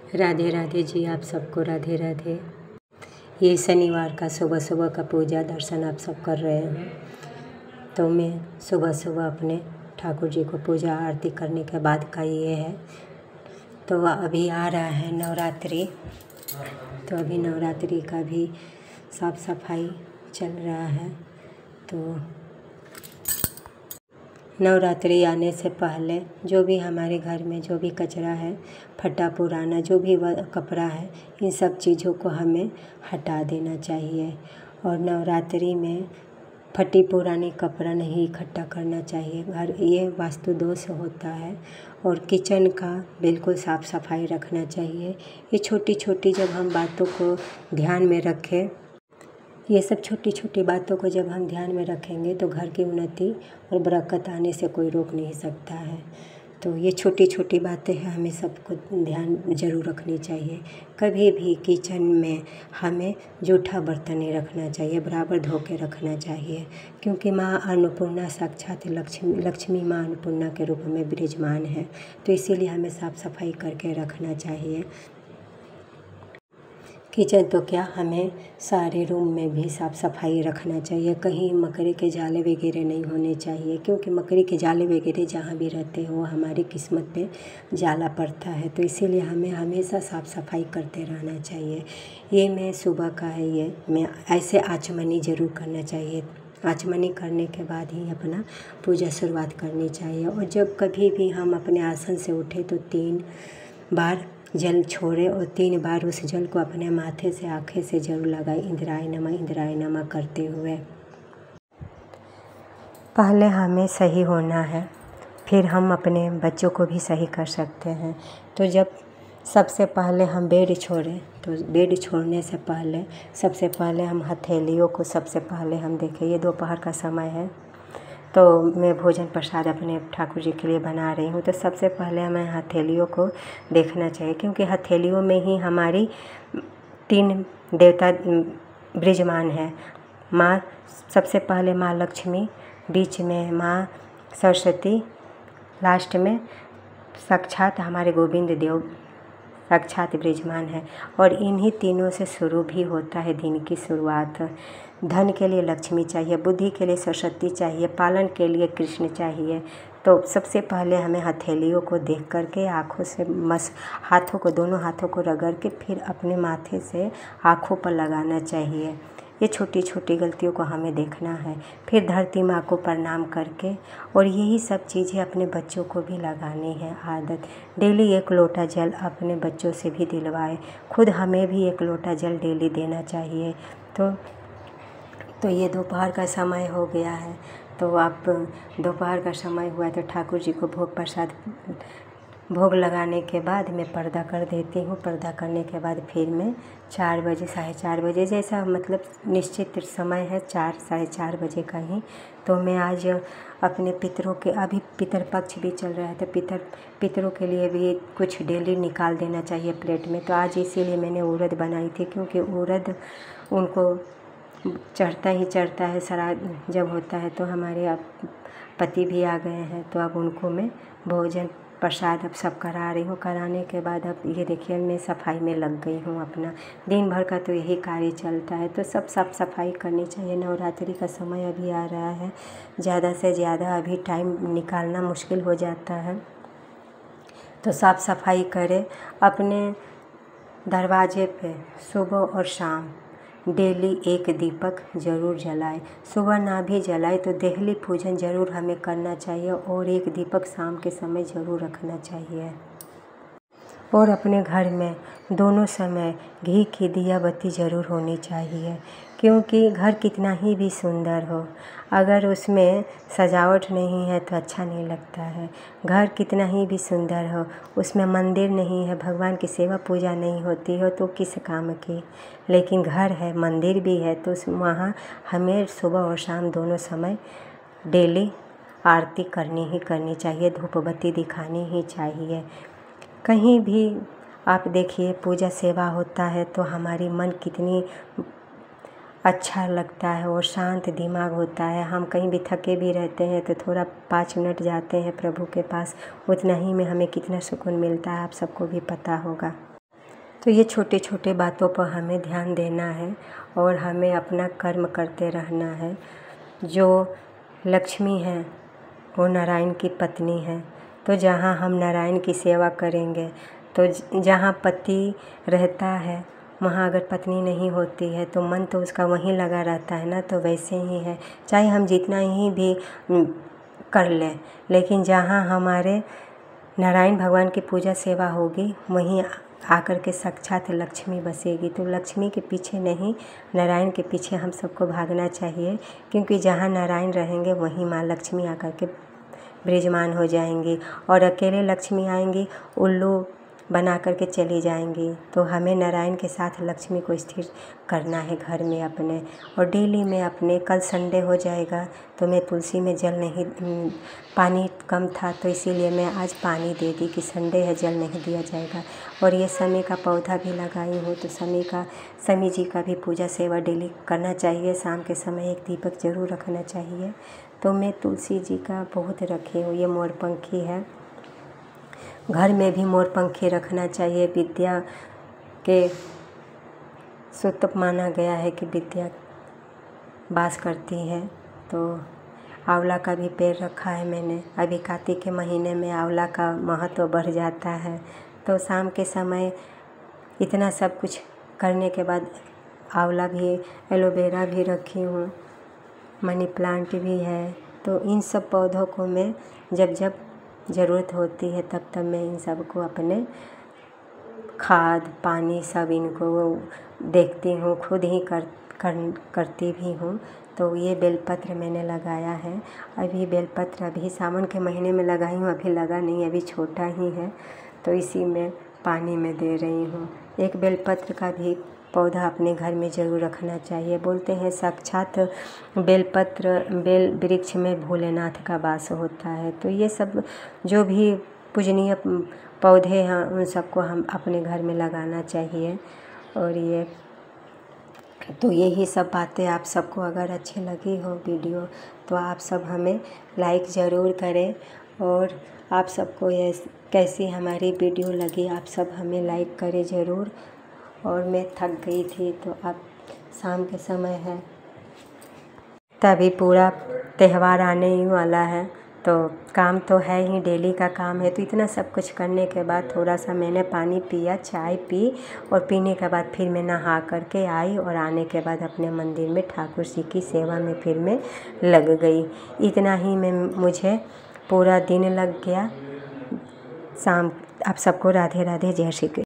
राधे राधे जी, आप सबको राधे राधे। ये शनिवार का सुबह सुबह का पूजा दर्शन आप सब कर रहे हैं। तो मैं सुबह सुबह अपने ठाकुर जी को पूजा आरती करने के बाद का ये है। तो अभी आ रहा है नवरात्रि, तो अभी नवरात्रि का भी साफ़ सफाई चल रहा है। तो नवरात्रि आने से पहले जो भी हमारे घर में जो भी कचरा है, फटा पुराना जो भी कपड़ा है, इन सब चीज़ों को हमें हटा देना चाहिए। और नवरात्रि में फटी पुरानी कपड़ा नहीं इकट्ठा करना चाहिए। घर ये वास्तु दोष होता है। और किचन का बिल्कुल साफ़ सफाई रखना चाहिए। ये छोटी छोटी जब हम बातों को ध्यान में रखें, ये सब छोटी छोटी बातों को जब हम ध्यान में रखेंगे तो घर की उन्नति और बरकत आने से कोई रोक नहीं सकता है। तो ये छोटी छोटी बातें हैं, हमें सबको ध्यान ज़रूर रखनी चाहिए। कभी भी किचन में हमें जूठा बर्तन नहीं रखना चाहिए, बराबर धो के रखना चाहिए। क्योंकि माँ अन्नपूर्णा साक्षात लक्ष्मी माँ अन्नपूर्णा के रूप में विराजमान है। तो इसीलिए हमें साफ़ सफाई करके रखना चाहिए। किचन तो क्या, हमें सारे रूम में भी साफ़ सफाई रखना चाहिए। कहीं मकड़ी के जाले वगैरह नहीं होने चाहिए, क्योंकि मकड़ी के जाले वगैरह जहाँ भी रहते हो हमारी किस्मत पे जाला पड़ता है। तो इसीलिए हमें हमेशा साफ़ सफाई करते रहना चाहिए। ये मैं सुबह का है, ये मैं ऐसे आचमनी ज़रूर करना चाहिए। आचमनी करने के बाद ही अपना पूजा शुरुआत करनी चाहिए। और जब कभी भी हम अपने आसन से उठे तो 3 बार जल छोड़े और 3 बार उस जल को अपने माथे से आँखें से जरूर लगाए, इंद्राय नमः करते हुए। पहले हमें सही होना है, फिर हम अपने बच्चों को भी सही कर सकते हैं। तो जब सबसे पहले हम बेड छोड़ें, तो बेड छोड़ने से पहले सबसे पहले हम हथेलियों को सबसे पहले हम देखें। ये दोपहर का समय है, तो मैं भोजन प्रसाद अपने ठाकुर जी के लिए बना रही हूँ। तो सबसे पहले हमें हथेलियों को देखना चाहिए, क्योंकि हथेलियों में ही हमारी 3 देवता विराजमान है। माँ सबसे पहले माँ लक्ष्मी, बीच में माँ सरस्वती, लास्ट में साक्षात हमारे गोविंद देव साक्षात विराजमान है। और इन्हीं तीनों से शुरू भी होता है दिन की शुरुआत। धन के लिए लक्ष्मी चाहिए, बुद्धि के लिए सरस्वती चाहिए, पालन के लिए कृष्ण चाहिए। तो सबसे पहले हमें हथेलियों को देख करके आँखों से हाथों को, दोनों हाथों को रगड़ के फिर अपने माथे से आँखों पर लगाना चाहिए। ये छोटी छोटी गलतियों को हमें देखना है। फिर धरती माँ को प्रणाम करके, और यही सब चीज़ें अपने बच्चों को भी लगानी है आदत। डेली 1 लोटा जल अपने बच्चों से भी दिलवाए, खुद हमें भी 1 लोटा जल डेली देना चाहिए। तो ये दोपहर का समय हो गया है, तो आप दोपहर का समय हुआ तो ठाकुर जी को भोग प्रसाद भोग लगाने के बाद मैं पर्दा कर देती हूँ। पर्दा करने के बाद फिर मैं 4 बजे 4:30 बजे, जैसा मतलब निश्चित समय है 4 साढ़े 4 बजे का ही, तो मैं आज अपने पितरों के, अभी पितर पक्ष भी चल रहा है, तो पितरों के लिए भी कुछ डेली निकाल देना चाहिए प्लेट में। तो आज इसीलिए मैंने उड़द बनाई थी, क्योंकि उड़द उनको चढ़ता ही चढ़ता है। श्राद्ध जब होता है तो हमारे अब पति भी आ गए हैं, तो अब उनको मैं भोजन प्रसाद अब सब करा रही हूँ। कराने के बाद अब ये देखिए मैं सफाई में लग गई हूँ। अपना दिन भर का तो यही कार्य चलता है, तो सब साफ सफाई करनी चाहिए। नवरात्रि का समय अभी आ रहा है, ज़्यादा से ज़्यादा अभी टाइम निकालना मुश्किल हो जाता है। तो साफ़ सफाई करें। अपने दरवाजे पे सुबह और शाम डेली 1 दीपक ज़रूर जलाएं। सुबह ना भी जलाए तो देहली पूजन ज़रूर हमें करना चाहिए, और 1 दीपक शाम के समय ज़रूर रखना चाहिए। और अपने घर में दोनों समय घी की दिया बत्ती ज़रूर होनी चाहिए, क्योंकि घर कितना ही भी सुंदर हो, अगर उसमें सजावट नहीं है तो अच्छा नहीं लगता है। घर कितना ही भी सुंदर हो, उसमें मंदिर नहीं है, भगवान की सेवा पूजा नहीं होती हो तो किस काम की। लेकिन घर है, मंदिर भी है, तो वहाँ हमें सुबह और शाम दोनों समय डेली आरती करनी चाहिए, धूप बत्ती दिखानी ही चाहिए। कहीं भी आप देखिए पूजा सेवा होता है तो हमारी मन कितनी अच्छा लगता है और शांत दिमाग होता है। हम कहीं भी थके भी रहते हैं तो थोड़ा 5 मिनट जाते हैं प्रभु के पास, उतना ही में हमें कितना सुकून मिलता है, आप सबको भी पता होगा। तो ये छोटे छोटे बातों पर हमें ध्यान देना है और हमें अपना कर्म करते रहना है। जो लक्ष्मी है वो नारायण की पत्नी है, तो जहाँ हम नारायण की सेवा करेंगे तो जहाँ पति रहता है वहाँ अगर पत्नी नहीं होती है तो मन तो उसका वहीं लगा रहता है ना। तो वैसे ही है, चाहे हम जितना ही भी कर लें, लेकिन जहाँ हमारे नारायण भगवान की पूजा सेवा होगी वहीं आकर के साक्षात लक्ष्मी बसेगी। तो लक्ष्मी के पीछे नहीं, नारायण के पीछे हम सबको भागना चाहिए, क्योंकि जहाँ नारायण रहेंगे वहीं माँ लक्ष्मी आकर के विराजमान हो जाएंगी। और अकेले लक्ष्मी आएंगी उल्लू बना करके चली जाएंगी। तो हमें नारायण के साथ लक्ष्मी को स्थिर करना है घर में अपने। और डेली में अपने, कल संडे हो जाएगा तो मैं तुलसी में जल नहीं, पानी कम था तो इसीलिए मैं आज पानी दे दी कि संडे है जल नहीं दिया जाएगा। और ये शमी का पौधा भी लगाई हूँ, तो शमी जी का भी पूजा सेवा डेली करना चाहिए। शाम के समय एक दीपक ज़रूर रखना चाहिए। तो मैं तुलसी जी का बहुत रखी हूँ। ये मोरपंखी है, घर में भी मोरपंखी रखना चाहिए। विद्या के सूत्र माना गया है कि विद्या वास करती है। तो आंवला का भी पेड़ रखा है मैंने। अभी कार्तिक के महीने में आंवला का महत्व बढ़ जाता है। तो शाम के समय इतना सब कुछ करने के बाद आंवला भी, एलोवेरा भी रखी हूँ, मनी प्लांट भी है। तो इन सब पौधों को मैं जब जब ज़रूरत होती है तब तब मैं इन सब को अपने खाद पानी सब इनको देखती हूँ, खुद ही करती भी हूँ। तो ये बेलपत्र मैंने लगाया है। अभी बेलपत्र अभी सावन के महीने में लगाई हूँ, अभी लगा नहीं, अभी छोटा ही है, तो इसी में पानी में दे रही हूँ। एक बेलपत्र का भी पौधा अपने घर में ज़रूर रखना चाहिए। बोलते हैं साक्षात बेल वृक्ष में भोलेनाथ का वास होता है। तो ये सब जो भी पूजनीय पौधे हैं उन सबको हम अपने घर में लगाना चाहिए। और यही सब बातें आप सबको अगर अच्छी लगी हो वीडियो तो आप सब हमें लाइक ज़रूर करें। और आप सबको ये कैसी हमारी वीडियो लगी आप सब हमें लाइक करें ज़रूर। और मैं थक गई थी तो अब शाम के समय है, तभी पूरा त्यौहार आने ही वाला है, तो काम तो है ही, डेली का काम है। तो इतना सब कुछ करने के बाद थोड़ा सा मैंने पानी पिया, चाय पी, और पीने के बाद फिर मैं नहा करके आई और आने के बाद अपने मंदिर में ठाकुर जी की सेवा में फिर मैं लग गई। इतना ही में मुझे पूरा दिन लग गया। शाम आप सबको राधे राधे, जय श्री कृष्ण।